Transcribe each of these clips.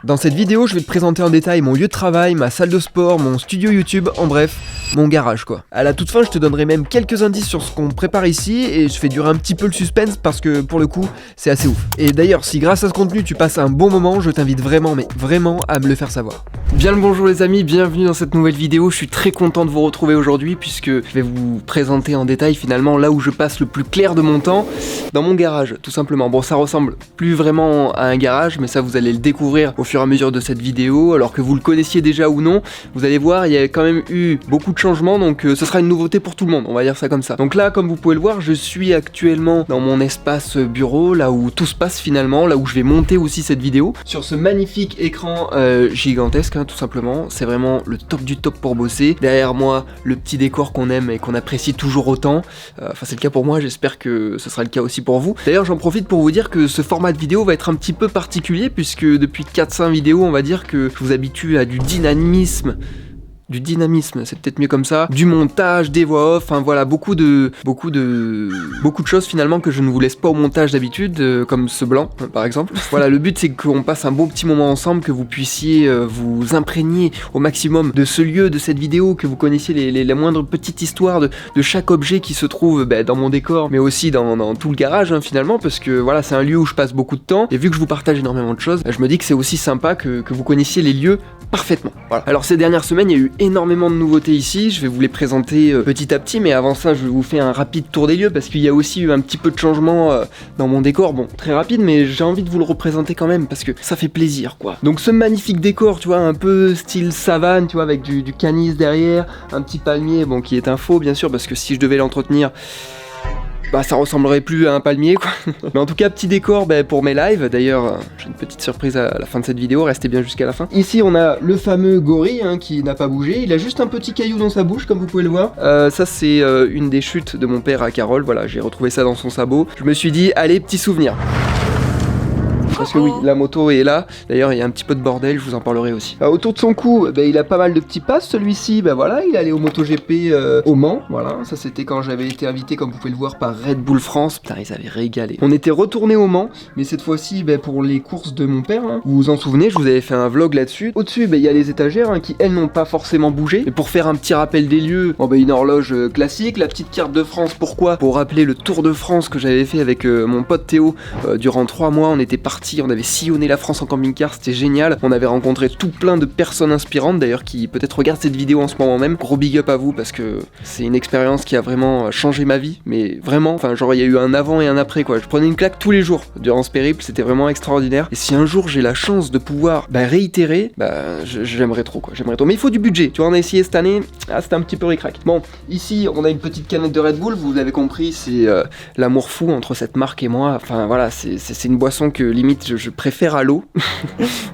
Dans cette vidéo, je vais te présenter en détail mon lieu de travail, ma salle de sport, mon studio YouTube, en bref, mon garage quoi. À la toute fin, je te donnerai même quelques indices sur ce qu'on prépare ici et je fais durer un petit peu le suspense parce que pour le coup, c'est assez ouf. Et d'ailleurs, si grâce à ce contenu tu passes un bon moment, je t'invite vraiment, mais vraiment à me le faire savoir. Bien le bonjour les amis, bienvenue dans cette nouvelle vidéo. Je suis très content de vous retrouver aujourd'hui puisque je vais vous présenter en détail finalement là où je passe le plus clair de mon temps, dans mon garage tout simplement. Bon, ça ressemble plus vraiment à un garage, mais ça vous allez le découvrir au fur et à mesure de cette vidéo, alors que vous le connaissiez déjà ou non. Vous allez voir, il y a quand même eu beaucoup de changements, donc ce sera une nouveauté pour tout le monde, on va dire ça comme ça. Donc là, comme vous pouvez le voir, je suis actuellement dans mon espace bureau, là où tout se passe finalement, là où je vais monter aussi cette vidéo, sur ce magnifique écran gigantesque, hein, tout simplement. C'est vraiment le top du top pour bosser. Derrière moi, le petit décor qu'on aime et qu'on apprécie toujours autant. Enfin, c'est le cas pour moi, j'espère que ce sera le cas aussi pour vous. D'ailleurs, j'en profite pour vous dire que ce format de vidéo va être un petit peu particulier, puisque depuis 4-5 vidéos, on va dire que je vous habitue à du dynamisme, c'est peut-être mieux comme ça, du montage, des voix off, enfin voilà, beaucoup de choses finalement que je ne vous laisse pas au montage d'habitude, comme ce blanc par exemple. Voilà, le but c'est qu'on passe un bon petit moment ensemble, que vous puissiez vous imprégner au maximum de ce lieu, de cette vidéo, que vous connaissiez la moindre petite histoire de chaque objet qui se trouve dans mon décor, mais aussi dans tout le garage hein, finalement, parce que voilà, c'est un lieu où je passe beaucoup de temps, et vu que je vous partage énormément de choses, je me dis que c'est aussi sympa que vous connaissiez les lieux parfaitement. Voilà. Alors ces dernières semaines, il y a eu énormément de nouveautés ici, je vais vous les présenter petit à petit, mais avant ça je vais vous faire un rapide tour des lieux parce qu'il y a aussi eu un petit peu de changement dans mon décor, bon très rapide, mais j'ai envie de vous le représenter quand même parce que ça fait plaisir quoi. Donc ce magnifique décor, tu vois, un peu style savane, tu vois, avec du canis derrière, un petit palmier, bon qui est un faux bien sûr, parce que si je devais l'entretenir, bah ça ressemblerait plus à un palmier quoi. Mais en tout cas, petit décor pour mes lives. D'ailleurs, j'ai une petite surprise à la fin de cette vidéo, restez bien jusqu'à la fin. Ici on a le fameux gorille hein, qui n'a pas bougé, il a juste un petit caillou dans sa bouche comme vous pouvez le voir. Ça c'est une des chutes de mon père à Carole, voilà, j'ai retrouvé ça dans son sabot. Je me suis dit, allez, petit souvenir. Parce que oui, la moto est là, d'ailleurs il y a un petit peu de bordel, je vous en parlerai aussi. Autour de son cou, il a pas mal de petits passes, celui-ci, voilà, il est allé au MotoGP au Mans, voilà, ça c'était quand j'avais été invité, comme vous pouvez le voir, par Red Bull France, putain ils avaient régalé. On était retourné au Mans, mais cette fois-ci pour les courses de mon père, hein. Vous vous en souvenez, je vous avais fait un vlog là-dessus. Au-dessus, il y a les étagères hein, qui elles n'ont pas forcément bougé, et pour faire un petit rappel des lieux, une horloge classique, la petite carte de France, pourquoi? Pour rappeler le Tour de France que j'avais fait avec mon pote Théo, durant 3 mois, on était parti. On avait sillonné la France en camping-car, c'était génial. On avait rencontré tout plein de personnes inspirantes d'ailleurs qui peut-être regardent cette vidéo en ce moment même. Gros big up à vous parce que c'est une expérience qui a vraiment changé ma vie. Mais vraiment, enfin genre il y a eu un avant et un après quoi. Je prenais une claque tous les jours durant ce périple, c'était vraiment extraordinaire. Et si un jour j'ai la chance de pouvoir réitérer, j'aimerais trop quoi, j'aimerais trop. Mais il faut du budget, tu vois, on a essayé cette année, c'était un petit peu ric-rac. Bon, ici on a une petite canette de Red Bull, vous l'avez compris, c'est l'amour fou entre cette marque et moi. Enfin voilà, c'est une boisson que limite je préfère à l'eau.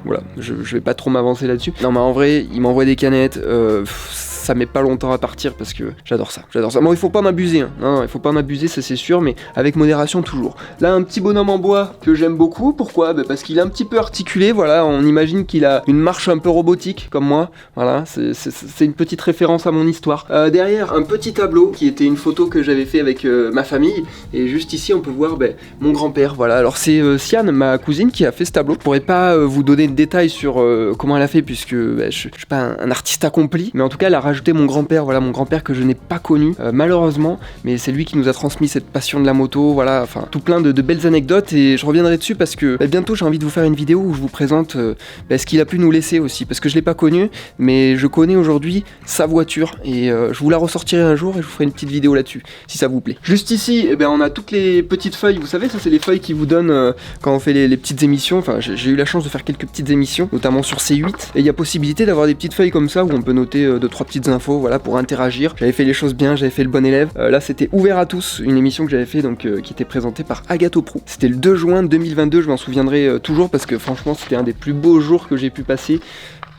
Voilà, je vais pas trop m'avancer là-dessus. Non mais en vrai, il m'envoie des canettes, ça met pas longtemps à partir parce que j'adore ça. Bon, il faut pas en abuser, hein. Non, il faut pas en abuser, ça c'est sûr, mais avec modération toujours. Là, un petit bonhomme en bois que j'aime beaucoup, pourquoi? Parce qu'il est un petit peu articulé, voilà, on imagine qu'il a une marche un peu robotique, comme moi, voilà, c'est une petite référence à mon histoire. Derrière, un petit tableau qui était une photo que j'avais fait avec ma famille, et juste ici, on peut voir mon grand-père, voilà. Alors c'est Siane, ma cousine, qui a fait ce tableau. Je pourrais pas vous donner de détails sur comment elle a fait, puisque je suis pas un artiste accompli, mais en tout cas, elle a rajouté mon grand-père, voilà, mon grand-père que je n'ai pas connu, malheureusement, mais c'est lui qui nous a transmis cette passion de la moto, voilà, enfin, tout plein de belles anecdotes, et je reviendrai dessus parce que bientôt j'ai envie de vous faire une vidéo où je vous présente ce qu'il a pu nous laisser aussi, parce que je l'ai pas connu, mais je connais aujourd'hui sa voiture, et je vous la ressortirai un jour, et je vous ferai une petite vidéo là-dessus, si ça vous plaît. Juste ici, on a toutes les petites feuilles, vous savez, ça c'est les feuilles qui vous donnent quand on fait les petites émissions, enfin, j'ai eu la chance de faire quelques petites émissions, notamment sur C8, et il y a possibilité d'avoir des petites feuilles comme ça, où on peut noter 2-3 petites infos, voilà, pour interagir. J'avais fait les choses bien, j'avais fait le bon élève. Là, c'était Ouvert à tous, une émission que j'avais fait, donc qui était présentée par Agathe Prou. C'était le 2 juin 2022, je m'en souviendrai toujours, parce que franchement, c'était un des plus beaux jours que j'ai pu passer.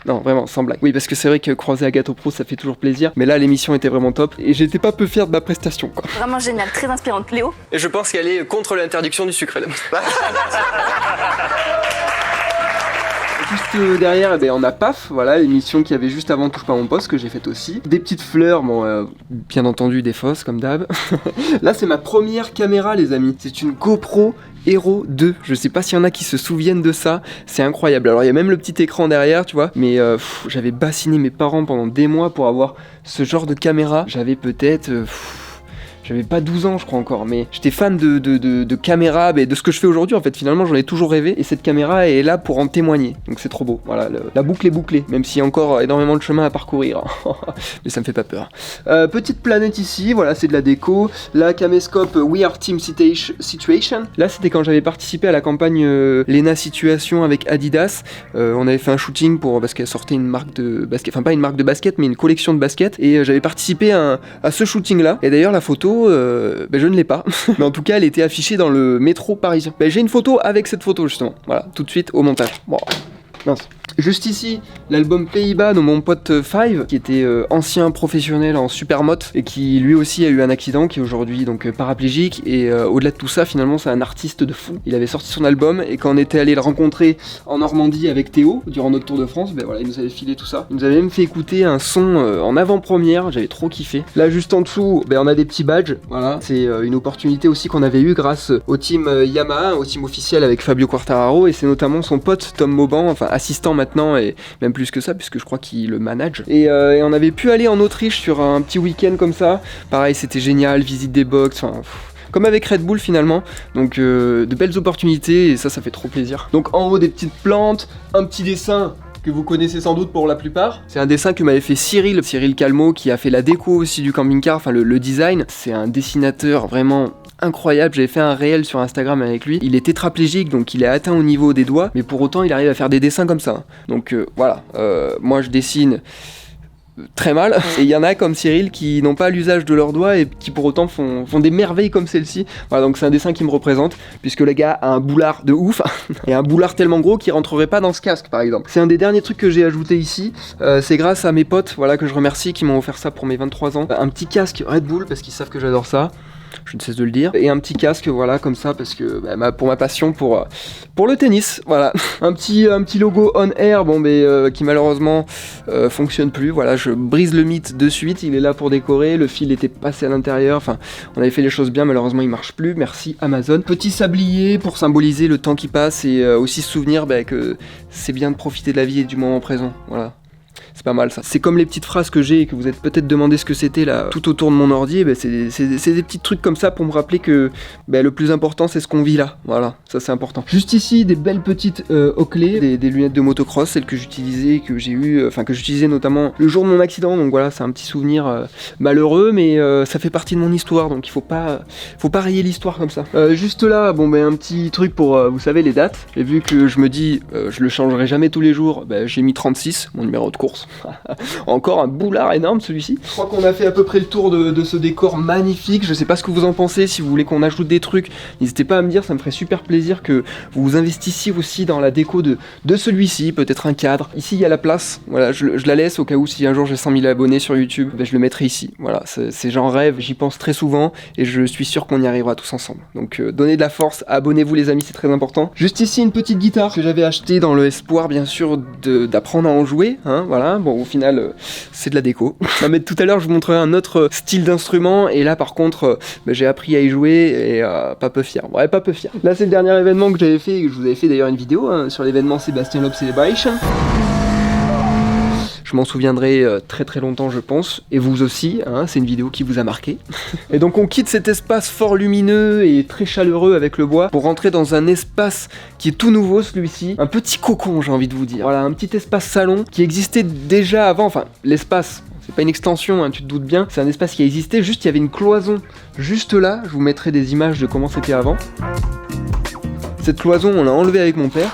Non, vraiment, sans blague. Oui, parce que c'est vrai que croiser Agathe Pro, ça fait toujours plaisir. Mais là, l'émission était vraiment top. Et j'étais pas peu fier de ma prestation, quoi. Vraiment génial, très inspirante. Léo? Et je pense qu'elle est contre l'interdiction du sucre. Juste derrière, on a PAF, voilà, l'émission qu'il y avait juste avant Touche pas mon poste, que j'ai faite aussi. Des petites fleurs, bon, bien entendu des fausses, comme d'hab. Là, c'est ma première caméra, les amis. C'est une GoPro Hero 2. Je sais pas s'il y en a qui se souviennent de ça, c'est incroyable. Alors il y a même le petit écran derrière, tu vois, mais j'avais bassiné mes parents pendant des mois pour avoir ce genre de caméra. J'avais peut-être... j'avais pas 12 ans je crois encore, mais j'étais fan de caméra, de ce que je fais aujourd'hui en fait. Finalement j'en ai toujours rêvé et cette caméra est là pour en témoigner, donc c'est trop beau. Voilà, la boucle est bouclée, même s'il y a encore énormément de chemin à parcourir. Mais ça me fait pas peur. Petite planète ici, voilà, c'est de la déco. La caméscope We Are Team Situation. Là c'était quand j'avais participé à la campagne Lena Situation avec Adidas. On avait fait un shooting parce qu'elle sortait une marque de basket, enfin pas une marque de basket mais une collection de basket, et j'avais participé à ce shooting là. Et d'ailleurs la photo je ne l'ai pas, mais en tout cas elle était affichée dans le métro parisien. J'ai une photo avec cette photo justement, voilà, tout de suite au montage. Bon, mince. Juste ici, l'album Pays-Bas de mon pote Five, qui était ancien professionnel en supermoto et qui lui aussi a eu un accident, qui est aujourd'hui donc paraplégique, et au-delà de tout ça, finalement c'est un artiste de fou. Il avait sorti son album et quand on était allé le rencontrer en Normandie avec Théo durant notre tour de France, voilà, il nous avait filé tout ça. Il nous avait même fait écouter un son en avant-première, j'avais trop kiffé. Là juste en dessous, on a des petits badges, voilà, c'est une opportunité aussi qu'on avait eue grâce au team Yamaha, au team officiel avec Fabio Quartararo, et c'est notamment son pote Tom Mauban, enfin assistant maintenant, et même plus que ça puisque je crois qu'il le manage, et on avait pu aller en Autriche sur un petit week-end comme ça, pareil c'était génial, visite des box, enfin comme avec Red Bull finalement, donc de belles opportunités, et ça fait trop plaisir. Donc en haut des petites plantes, un petit dessin que vous connaissez sans doute pour la plupart. C'est un dessin que m'avait fait Cyril Calmo, qui a fait la déco aussi du camping-car, enfin le design. C'est un dessinateur vraiment incroyable. J'avais fait un réel sur Instagram avec lui. Il est tétraplégique, donc il est atteint au niveau des doigts, mais pour autant il arrive à faire des dessins comme ça. Donc voilà, moi je dessine très mal, et il y en a comme Cyril qui n'ont pas l'usage de leurs doigts et qui pour autant font des merveilles comme celle-ci. Voilà, donc c'est un dessin qui me représente, puisque le gars a un boulard de ouf, et un boulard tellement gros qu'il rentrerait pas dans ce casque par exemple. C'est un des derniers trucs que j'ai ajouté ici, c'est grâce à mes potes, voilà, que je remercie, qui m'ont offert ça pour mes 23 ans. Un petit casque Red Bull, parce qu'ils savent que j'adore ça, je ne cesse de le dire, et un petit casque, voilà, comme ça, parce que pour ma passion pour le tennis, voilà. un petit logo On Air, qui malheureusement fonctionne plus, voilà, je brise le mythe de suite, il est là pour décorer, le fil était passé à l'intérieur, enfin on avait fait les choses bien, malheureusement il marche plus, merci Amazon. Petit sablier pour symboliser le temps qui passe, et aussi se souvenir que c'est bien de profiter de la vie et du moment présent, voilà. C'est pas mal ça. C'est comme les petites phrases que j'ai et que vous êtes peut-être demandé ce que c'était là tout autour de mon ordi, c'est des petits trucs comme ça pour me rappeler que le plus important c'est ce qu'on vit là. Voilà, ça c'est important. Juste ici, des belles petites Oakley, des lunettes de motocross, celles que j'utilisais, que j'utilisais notamment le jour de mon accident, donc voilà, c'est un petit souvenir malheureux, mais ça fait partie de mon histoire, donc il faut pas rayer l'histoire comme ça. Juste là, un petit truc pour, vous savez, les dates, et vu que je me dis, je le changerai jamais tous les jours, j'ai mis 36, mon numéro de course. Encore un boulard énorme celui-ci. Je crois qu'on a fait à peu près le tour de ce décor magnifique. Je sais pas ce que vous en pensez, si vous voulez qu'on ajoute des trucs, n'hésitez pas à me dire, ça me ferait super plaisir que vous vous investissiez aussi dans la déco de celui-ci, peut-être un cadre. Ici il y a la place, voilà, je la laisse au cas où si un jour j'ai 100 000 abonnés sur YouTube, je le mettrai ici. Voilà, c'est j'en rêve, j'y pense très souvent et je suis sûr qu'on y arrivera tous ensemble. Donc donnez de la force, abonnez-vous les amis, c'est très important. Juste ici une petite guitare que j'avais achetée dans l'espoir bien sûr d'apprendre à en jouer, hein, voilà. Au final, c'est de la déco. Mais tout à l'heure, je vous montrerai un autre style d'instrument. Et là, par contre, j'ai appris à y jouer et pas peu fier. Ouais, pas peu fier. Là, c'est le dernier événement que j'avais fait. Je vous avais fait d'ailleurs une vidéo sur l'événement Sébastien Loeb Celebration. Je m'en souviendrai très très longtemps je pense, et vous aussi, hein, c'est une vidéo qui vous a marqué. Et donc on quitte cet espace fort lumineux et très chaleureux avec le bois pour rentrer dans un espace qui est tout nouveau celui-ci, un petit cocon j'ai envie de vous dire. Voilà, un petit espace salon qui existait déjà avant, enfin l'espace, c'est pas une extension, hein, tu te doutes bien, c'est un espace qui a existé, juste il y avait une cloison juste là, je vous mettrai des images de comment c'était avant. Cette cloison on l'a enlevée avec mon père.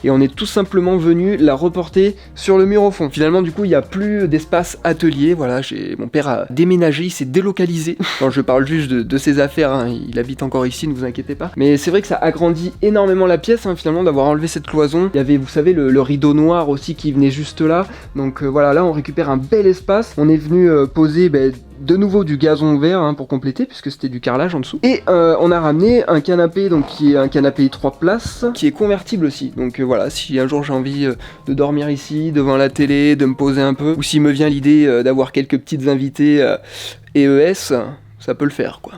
Et on est tout simplement venu la reporter sur le mur au fond. Finalement du coup il n'y a plus d'espace atelier, voilà, mon père a déménagé, il s'est délocalisé. Non, je parle juste de ses affaires, hein. Il habite encore ici, ne vous inquiétez pas. Mais c'est vrai que ça agrandit énormément la pièce, hein, finalement d'avoir enlevé cette cloison. Il y avait, vous savez, le rideau noir aussi qui venait juste là. Donc voilà, là on récupère un bel espace. On est venu poser de nouveau du gazon vert, hein, pour compléter, puisque c'était du carrelage en dessous. Et on a ramené un canapé, donc qui est un canapé 3 places, qui est convertible aussi. Donc voilà, si un jour j'ai envie de dormir ici, devant la télé, de me poser un peu, ou s'il me vient l'idée d'avoir quelques petites invités EES, ça peut le faire quoi.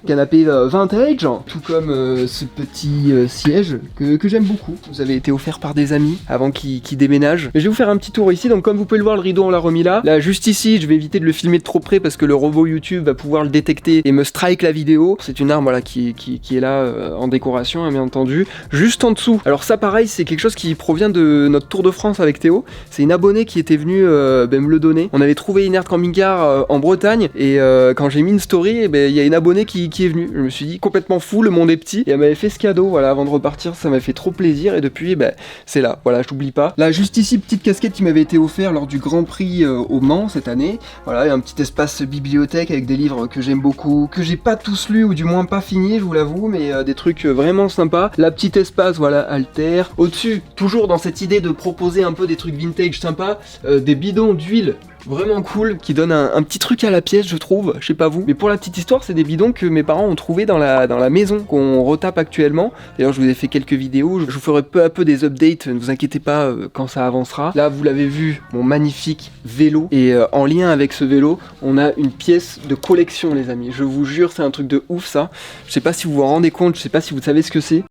Canapé vintage, tout comme ce petit siège que j'aime beaucoup. Vous avez été offert par des amis avant qu'ils déménagent. Mais je vais vous faire un petit tour ici, donc comme vous pouvez le voir, le rideau on l'a remis là. Là juste ici, je vais éviter de le filmer de trop près parce que le robot YouTube va pouvoir le détecter et me strike la vidéo. C'est une arme voilà, qui est là en décoration, hein, bien entendu. Juste en dessous, alors ça pareil, c'est quelque chose qui provient de notre Tour de France avec Théo. C'est une abonnée qui était venue me le donner. On avait trouvé Inert Camping Car en Bretagne et quand j'ai mis une story, il y a une abonnée qui est venue. Je me suis dit complètement fou, le monde est petit et elle m'avait fait ce cadeau, voilà, avant de repartir, ça m'a fait trop plaisir et depuis, c'est là, voilà, je l'oublie pas. Là, juste ici, petite casquette qui m'avait été offerte lors du Grand Prix au Mans cette année. Voilà, il y a un petit espace bibliothèque avec des livres que j'aime beaucoup, que j'ai pas tous lus ou du moins pas finis, je vous l'avoue, mais des trucs vraiment sympas. La petite espace, voilà, Alter. Au-dessus, toujours dans cette idée de proposer un peu des trucs vintage sympas, des bidons d'huile vraiment cool, qui donne un petit truc à la pièce, je trouve, je sais pas vous. Mais pour la petite histoire, c'est des bidons que mes parents ont trouvé dans la maison, qu'on retape actuellement. D'ailleurs, je vous ai fait quelques vidéos, je vous ferai peu à peu des updates, ne vous inquiétez pas quand ça avancera. Là, vous l'avez vu, mon magnifique vélo. Et en lien avec ce vélo, on a une pièce de collection, les amis. Je vous jure, c'est un truc de ouf, ça. Je sais pas si vous vous en rendez compte, je sais pas si vous savez ce que c'est.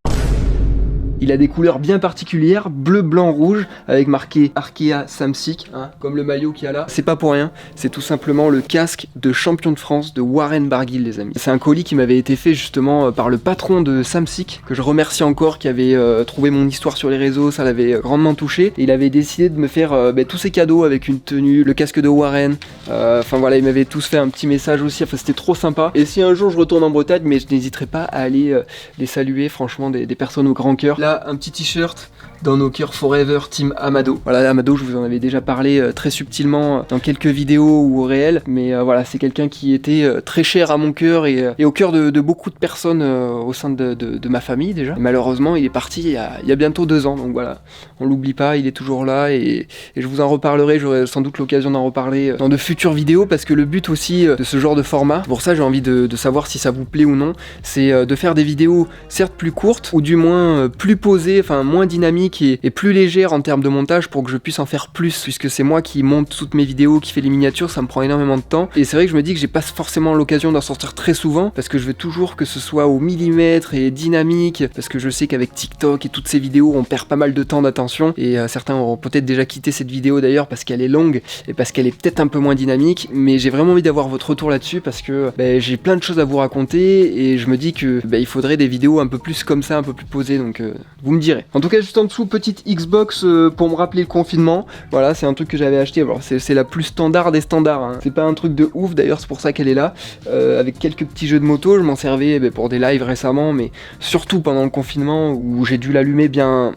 Il a des couleurs bien particulières, bleu, blanc, rouge, avec marqué Arkea Samsic, hein, comme le maillot qu'il y a là. C'est pas pour rien, c'est tout simplement le casque de champion de France de Warren Barguil, les amis. C'est un colis qui m'avait été fait justement par le patron de Samsic, que je remercie encore, qui avait trouvé mon histoire sur les réseaux, ça l'avait grandement touché. Et il avait décidé de me faire tous ces cadeaux avec une tenue, le casque de Warren. Enfin voilà, il m'avait tous fait un petit message aussi, enfin c'était trop sympa. Et si un jour je retourne en Bretagne, mais je n'hésiterai pas à aller les saluer, franchement des personnes au grand cœur. Là, un petit t-shirt dans nos cœurs forever team Amado. Voilà, Amado, je vous en avais déjà parlé très subtilement dans quelques vidéos ou au réel, mais voilà, c'est quelqu'un qui était très cher à mon cœur et au cœur de beaucoup de personnes au sein de ma famille déjà. Et malheureusement, il est parti il y a bientôt 2 ans, donc voilà, on l'oublie pas, il est toujours là et je vous en reparlerai, j'aurai sans doute l'occasion d'en reparler dans de futures vidéos parce que le but aussi de ce genre de format, pour ça j'ai envie de savoir si ça vous plaît ou non, c'est de faire des vidéos certes plus courtes ou du moins plus posées, enfin moins dynamiques et plus légères en termes de montage pour que je puisse en faire plus, puisque c'est moi qui monte toutes mes vidéos, qui fait les miniatures, ça me prend énormément de temps et c'est vrai que je me dis que j'ai pas forcément l'occasion d'en sortir très souvent parce que je veux toujours que ce soit au millimètre et dynamique, parce que je sais qu'avec TikTok et toutes ces vidéos on perd pas mal de temps d'attention et certains auront peut-être déjà quitté cette vidéo d'ailleurs parce qu'elle est longue et parce qu'elle est peut-être un peu moins dynamique, mais j'ai vraiment envie d'avoir votre retour là-dessus parce que j'ai plein de choses à vous raconter et je me dis que il faudrait des vidéos un peu plus comme ça, un peu plus posées, donc vous me direz. En tout cas, juste en dessous, petite Xbox pour me rappeler le confinement. Voilà, c'est un truc que j'avais acheté. Alors, c'est la plus standard des standards, hein. C'est pas un truc de ouf, d'ailleurs, c'est pour ça qu'elle est là. Avec quelques petits jeux de moto, je m'en servais pour des lives récemment, mais surtout pendant le confinement où j'ai dû l'allumer bien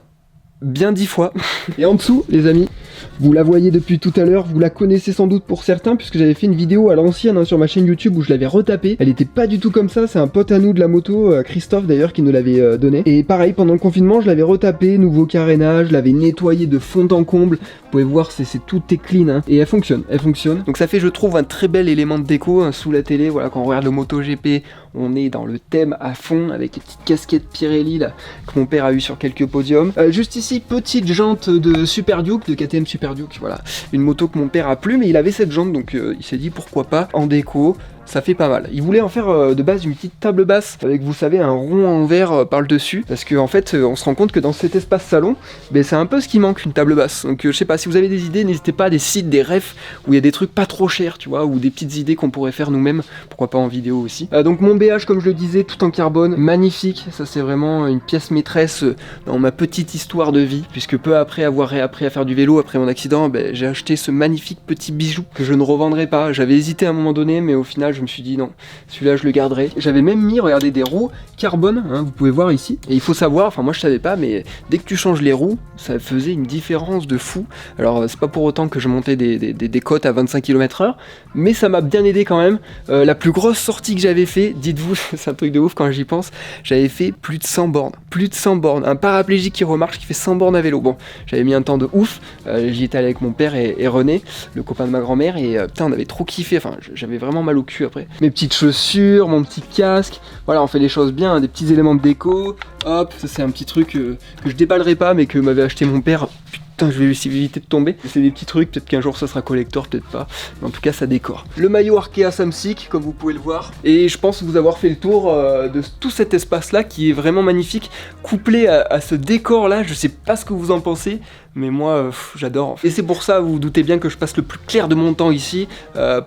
10 fois. Et en dessous, les amis, vous la voyez depuis tout à l'heure, vous la connaissez sans doute pour certains, puisque j'avais fait une vidéo à l'ancienne sur ma chaîne YouTube où je l'avais retapée. Elle était pas du tout comme ça, c'est un pote à nous de la moto, Christophe d'ailleurs, qui nous l'avait donné. Et pareil, pendant le confinement, je l'avais retapé, nouveau carénage, je l'avais nettoyé de fond en comble. Vous pouvez voir, tout est clean, hein. Et elle fonctionne. Donc ça fait, je trouve, un très bel élément de déco hein, sous la télé. Voilà, quand on regarde le MotoGP, on est dans le thème à fond, avec les petites casquettes Pirelli là, que mon père a eu sur quelques podiums. Juste ici, petite jante de Super Duke, de KTM Super Duke, voilà. Une moto que mon père a plu, mais il avait cette jante, donc il s'est dit pourquoi pas en déco. Ça fait pas mal. Il voulait en faire de base une petite table basse avec, vous savez, un rond en verre par le dessus, parce qu'en fait on se rend compte que dans cet espace salon, c'est un peu ce qui manque, une table basse. Donc je sais pas, si vous avez des idées, n'hésitez pas, des sites, des refs où il y a des trucs pas trop chers, tu vois, ou des petites idées qu'on pourrait faire nous-mêmes, pourquoi pas en vidéo aussi. Donc mon BH, comme je le disais, tout en carbone, magnifique. Ça c'est vraiment une pièce maîtresse dans ma petite histoire de vie, puisque peu après avoir réappris à faire du vélo après mon accident, j'ai acheté ce magnifique petit bijou que je ne revendrai pas. J'avais hésité à un moment donné, mais au final je me suis dit non, celui-là je le garderai. J'avais même mis, regardez, des roues carbone, hein, vous pouvez voir ici. Et il faut savoir, enfin moi je savais pas, mais dès que tu changes les roues, ça faisait une différence de fou. Alors c'est pas pour autant que je montais des côtes à 25 km/h, mais ça m'a bien aidé quand même. La plus grosse sortie que j'avais fait, dites-vous, c'est un truc de ouf quand j'y pense, j'avais fait plus de 100 bornes. Plus de 100 bornes. Un paraplégique qui remarche, qui fait 100 bornes à vélo. Bon, j'avais mis un temps de ouf. J'y étais allé avec mon père et René, le copain de ma grand-mère, et putain, on avait trop kiffé. Enfin, j'avais vraiment mal au cul après. Mes petites chaussures, mon petit casque. Voilà, on fait les choses bien, hein, des petits éléments de déco. Hop, ça c'est un petit truc que je déballerai pas, mais que m'avait acheté mon père. putain, je vais éviter de tomber. C'est des petits trucs, peut-être qu'un jour ça sera collector, peut-être pas. Mais en tout cas, ça décore. Le maillot Arkea Samsic, comme vous pouvez le voir. Et je pense vous avoir fait le tour de tout cet espace-là qui est vraiment magnifique, couplé à ce décor-là. Je sais pas ce que vous en pensez, mais moi, j'adore. Et c'est pour ça, vous vous doutez bien que je passe le plus clair de mon temps ici,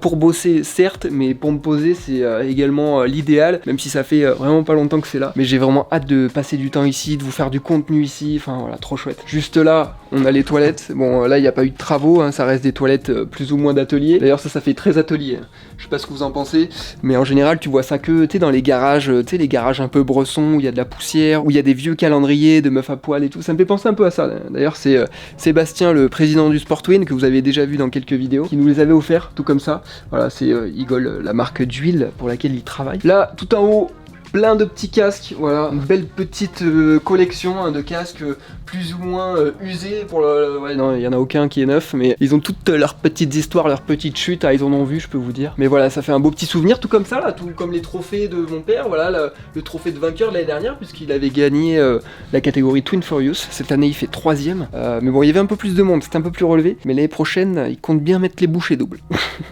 pour bosser, certes, mais pour me poser, c'est également l'idéal, même si ça fait vraiment pas longtemps que c'est là. Mais j'ai vraiment hâte de passer du temps ici, de vous faire du contenu ici, enfin voilà, trop chouette. Juste là, on a les toilettes. Bon, là, il n'y a pas eu de travaux, hein, ça reste des toilettes plus ou moins d'atelier. D'ailleurs, ça fait très atelier. Je sais pas ce que vous en pensez, mais en général, tu vois ça que, tu sais, dans les garages, tu sais, les garages un peu bressons, où il y a de la poussière, où il y a des vieux calendriers de meufs à poil et tout. Ça me fait penser un peu à ça. D'ailleurs, c'est Sébastien, le président du Sportwin, que vous avez déjà vu dans quelques vidéos, qui nous les avait offerts, tout comme ça. Voilà, c'est Igol, la marque d'huile pour laquelle il travaille. Là, tout en haut, plein de petits casques, voilà, une belle petite collection hein, de casques plus ou moins usés pour le... Ouais, non, il y en a aucun qui est neuf, mais ils ont toutes leurs petites histoires, leurs petites chutes, ah, ils en ont vu, je peux vous dire. Mais voilà, ça fait un beau petit souvenir, tout comme ça, là, tout comme les trophées de mon père, voilà, le trophée de vainqueur de l'année dernière, puisqu'il avait gagné la catégorie Twin for Youth. Cette année, il fait 3ème. Mais bon, il y avait un peu plus de monde, c'était un peu plus relevé, mais l'année prochaine, il compte bien mettre les bouchées doubles.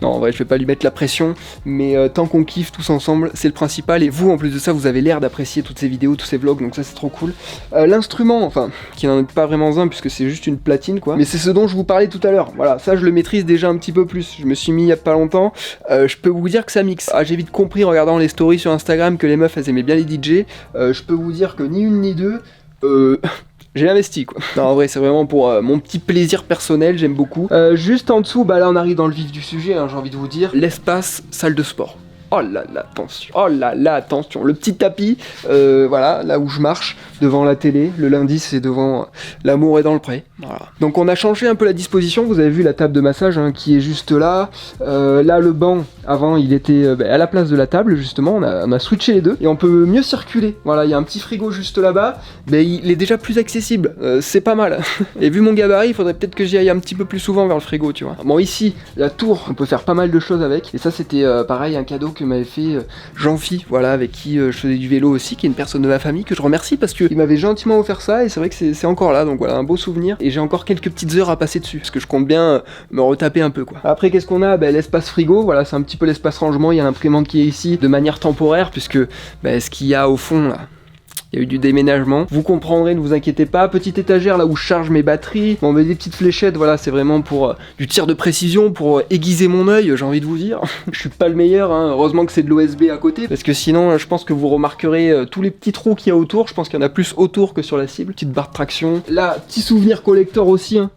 Non, en vrai, je vais pas lui mettre la pression, mais tant qu'on kiffe tous ensemble, c'est le principal, et vous, en plus de ça, vous avez l'air d'apprécier toutes ces vidéos, tous ces vlogs, donc ça c'est trop cool. L'instrument, enfin, qui n'en est pas vraiment un puisque c'est juste une platine quoi, mais c'est ce dont je vous parlais tout à l'heure. Voilà, ça je le maîtrise déjà un petit peu plus. Je me suis mis il y a pas longtemps. Je peux vous dire que ça mixe. Ah, j'ai vite compris en regardant les stories sur Instagram que les meufs elles aimaient bien les DJ. Je peux vous dire que ni une ni deux. J'ai investi quoi. Non, en vrai c'est vraiment pour mon petit plaisir personnel, j'aime beaucoup. Juste en dessous, bah là on arrive dans le vif du sujet, hein, j'ai envie de vous dire, l'espace salle de sport. Oh là là, attention, oh là là, attention, le petit tapis, voilà, là où je marche, devant la télé, le lundi c'est devant L'amour est dans le pré, voilà. Donc on a changé un peu la disposition, vous avez vu la table de massage hein, qui est juste là, là le banc, avant il était à la place de la table justement, on a switché les deux, et on peut mieux circuler, voilà, il y a un petit frigo juste là-bas, mais il est déjà plus accessible, c'est pas mal, et vu mon gabarit, il faudrait peut-être que j'y aille un petit peu plus souvent vers le frigo, tu vois. Bon ici, la tour, on peut faire pas mal de choses avec, et ça c'était pareil, un cadeau que m'avait fait Jean-Phi, voilà, avec qui je faisais du vélo aussi, qui est une personne de ma famille, que je remercie parce qu'il m'avait gentiment offert ça, et c'est vrai que c'est encore là, donc voilà, un beau souvenir, et j'ai encore quelques petites heures à passer dessus, parce que je compte bien me retaper un peu, quoi. Après, qu'est-ce qu'on a? L'espace frigo, voilà, c'est un petit peu l'espace rangement, il y a l'imprimante qui est ici, de manière temporaire, puisque ce qu'il y a au fond, là, il y a eu du déménagement. Vous comprendrez, ne vous inquiétez pas. Petite étagère là où je charge mes batteries. Bon, mais des petites fléchettes, voilà, c'est vraiment pour du tir de précision, pour aiguiser mon œil, j'ai envie de vous dire. Je suis pas le meilleur, hein. Heureusement que c'est de l'OSB à côté, parce que sinon, je pense que vous remarquerez tous les petits trous qu'il y a autour. Je pense qu'il y en a plus autour que sur la cible. Petite barre de traction. Là, petit souvenir collector aussi, hein.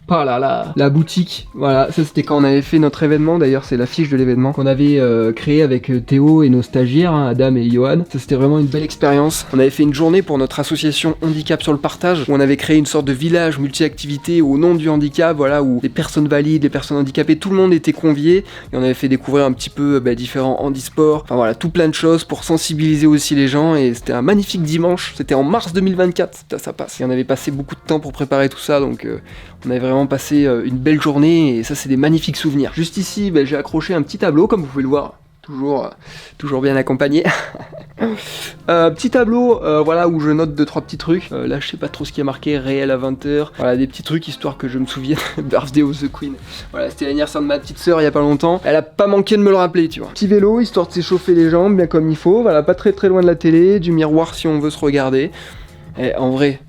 Ah là là, la boutique, voilà, ça c'était quand on avait fait notre événement, d'ailleurs c'est l'affiche de l'événement qu'on avait créé avec Théo et nos stagiaires, hein, Adam et Johan. Ça c'était vraiment une belle expérience. On avait fait une journée pour notre association Handicap sur le partage, où on avait créé une sorte de village multi-activités au nom du handicap, voilà, où les personnes valides, les personnes handicapées, tout le monde était convié, et on avait fait découvrir un petit peu différents handisports, enfin voilà, tout plein de choses pour sensibiliser aussi les gens, et c'était un magnifique dimanche, c'était en mars 2024, ça passe. Et on avait passé beaucoup de temps pour préparer tout ça, donc on avait vraiment passé une belle journée, et ça c'est des magnifiques souvenirs. Juste ici, j'ai accroché un petit tableau, comme vous pouvez le voir, toujours bien accompagné. Petit tableau, voilà, où je note 2-3 petits trucs. Là je sais pas trop ce qui a marqué, réel à 20h. Voilà, des petits trucs histoire que je me souvienne. Birthday of the Queen. Voilà, c'était l'anniversaire de ma petite sœur il y a pas longtemps. Elle a pas manqué de me le rappeler, tu vois. Petit vélo, histoire de s'échauffer les jambes, bien comme il faut. Voilà, pas très loin de la télé, du miroir si on veut se regarder. Et en vrai,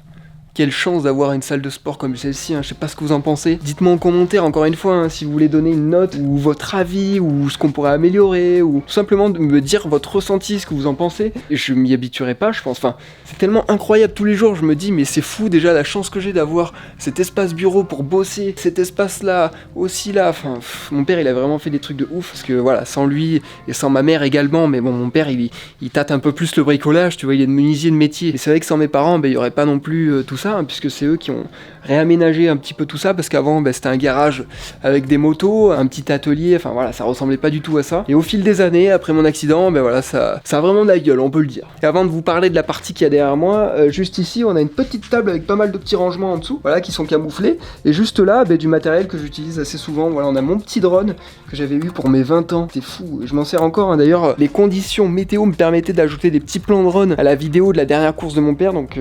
quelle chance d'avoir une salle de sport comme celle-ci, hein. Je sais pas ce que vous en pensez. Dites-moi en commentaire, encore une fois, hein, si vous voulez donner une note, ou votre avis, ou ce qu'on pourrait améliorer, ou tout simplement de me dire votre ressenti, ce que vous en pensez. Et je m'y habituerai pas, je pense. Enfin, c'est tellement incroyable tous les jours, je me dis, mais c'est fou déjà la chance que j'ai d'avoir cet espace bureau pour bosser, cet espace-là, aussi là. Enfin, mon père, il a vraiment fait des trucs de ouf, parce que voilà, sans lui, et sans ma mère également, mais bon, mon père, il tâte un peu plus le bricolage, tu vois, il est de menuisier de métier. Et c'est vrai que sans mes parents, il y aurait pas non plus tout ça, hein, puisque c'est eux qui ont réaménagé un petit peu tout ça, parce qu'avant c'était un garage avec des motos, un petit atelier, enfin voilà, ça ressemblait pas du tout à ça. Et au fil des années, après mon accident, voilà, ça a vraiment de la gueule, on peut le dire. Et avant de vous parler de la partie qu'il y a derrière moi, juste ici on a une petite table avec pas mal de petits rangements en dessous, voilà, qui sont camouflés, et juste là du matériel que j'utilise assez souvent. Voilà, on a mon petit drone que j'avais eu pour mes 20 ans, c'est fou, je m'en sers encore, hein. D'ailleurs les conditions météo me permettaient d'ajouter des petits plans de drone à la vidéo de la dernière course de mon père, donc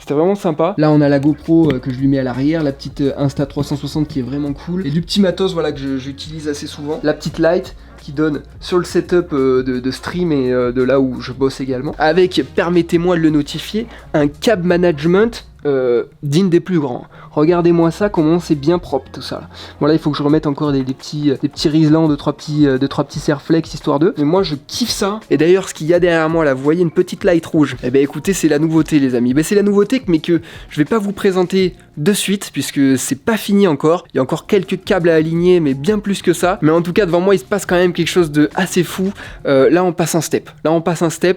c'était vraiment sympa. Là Là on a la GoPro que je lui mets à l'arrière, la petite Insta360 qui est vraiment cool, et du petit matos voilà que j'utilise assez souvent, la petite light qui donne sur le setup de stream et de là où je bosse également, avec, permettez-moi de le notifier, un cab management digne des plus grands. Regardez-moi ça, comment c'est bien propre tout ça. Bon là il faut que je remette encore des petits riselants, 2-3 petits serflex histoire d'eux. Mais moi je kiffe ça. Et d'ailleurs ce qu'il y a derrière moi là, vous voyez une petite light rouge. Eh ben écoutez, c'est la nouveauté les amis. Ben c'est la nouveauté mais que je vais pas vous présenter de suite puisque c'est pas fini encore. Il y a encore quelques câbles à aligner mais bien plus que ça. Mais en tout cas devant moi il se passe quand même quelque chose de assez fou. Là on passe un step.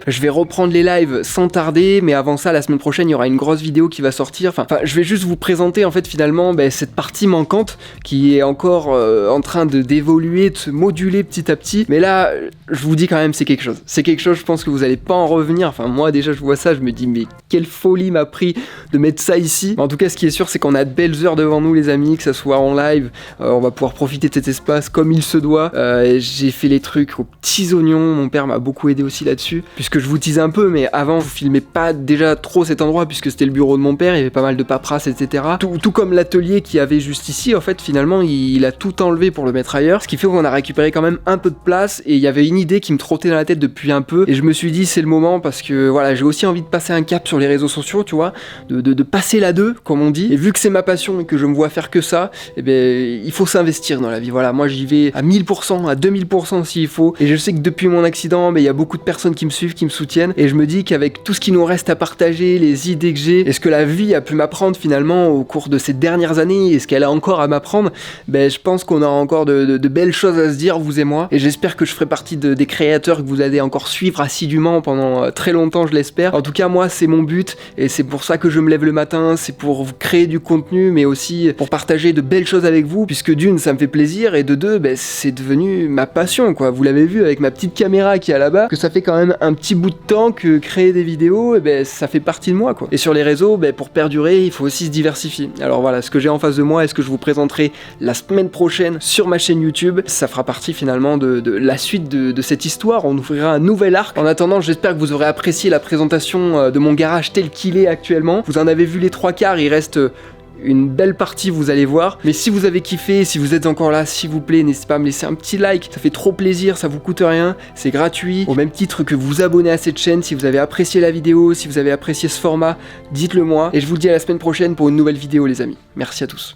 Je vais reprendre les lives sans tarder, mais avant ça la semaine prochaine il y aura une grosse vidéo qui va sortir. Enfin je vais juste vous présenter en fait finalement cette partie manquante qui est encore en train d'évoluer, de se moduler petit à petit. Mais là je vous dis quand même c'est quelque chose, je pense que vous allez pas en revenir. Enfin moi déjà je vois ça, je me dis mais quelle folie m'a pris de mettre ça ici. Mais en tout cas ce qui est sûr c'est qu'on a de belles heures devant nous les amis, que ça soit en live, on va pouvoir profiter de cet espace comme il se doit. J'ai fait les trucs aux petits oignons, mon père m'a beaucoup aidé aussi là-dessus, puisque je vous tease un peu, mais avant je filmais pas déjà trop cet endroit puisque c'était le bureau de mon père, il y avait pas mal de paperasse etc. Tout comme l'atelier qui avait juste ici, en fait finalement il a tout enlevé pour le mettre ailleurs, ce qui fait qu'on a récupéré quand même un peu de place. Et il y avait une idée qui me trottait dans la tête depuis un peu et je me suis dit c'est le moment, parce que voilà j'ai aussi envie de passer un cap sur les réseaux sociaux, tu vois, de passer la 2 comme on dit. Et vu que c'est ma passion et que je me vois faire que ça, eh ben il faut s'investir dans la vie. Voilà, moi j'y vais à 1000%, à 2000% s'il faut. Et je sais que depuis mon accident, il y a beaucoup de personnes qui me suivent, qui me soutiennent, et je me dis qu'avec tout ce qui nous reste à partager, les idées que j'ai et ce que la vie a pu m'apprendre finalement au cours de ces dernières années et ce qu'elle a encore à m'apprendre, je pense qu'on a encore de belles choses à se dire, vous et moi. Et j'espère que je ferai partie des créateurs que vous allez encore suivre assidûment pendant très longtemps, je l'espère. En tout cas moi c'est mon but et c'est pour ça que je me lève le matin, c'est pour vous créer du contenu mais aussi pour partager de belles choses avec vous, puisque d'une ça me fait plaisir et de deux c'est devenu ma passion quoi. Vous l'avez vu avec ma petite caméra qui est là-bas, que ça fait quand même un petit bout de temps que créer des vidéos ça fait partie de moi quoi. Et sur les réseaux pour perdurer il faut aussi se diversifier. Alors voilà, ce que j'ai en face de moi et ce que je vous présenterai la semaine prochaine sur ma chaîne YouTube, ça fera partie finalement de la suite de cette histoire. On ouvrira un nouvel arc. En attendant, j'espère que vous aurez apprécié la présentation de mon garage tel qu'il est actuellement. Vous en avez vu les 3/4, il reste une belle partie, vous allez voir. Mais si vous avez kiffé, si vous êtes encore là, s'il vous plaît, n'hésitez pas à me laisser un petit like, ça fait trop plaisir, ça vous coûte rien, c'est gratuit, au même titre que vous abonner à cette chaîne. Si vous avez apprécié la vidéo, si vous avez apprécié ce format, dites-le moi, et je vous dis à la semaine prochaine pour une nouvelle vidéo les amis. Merci à tous.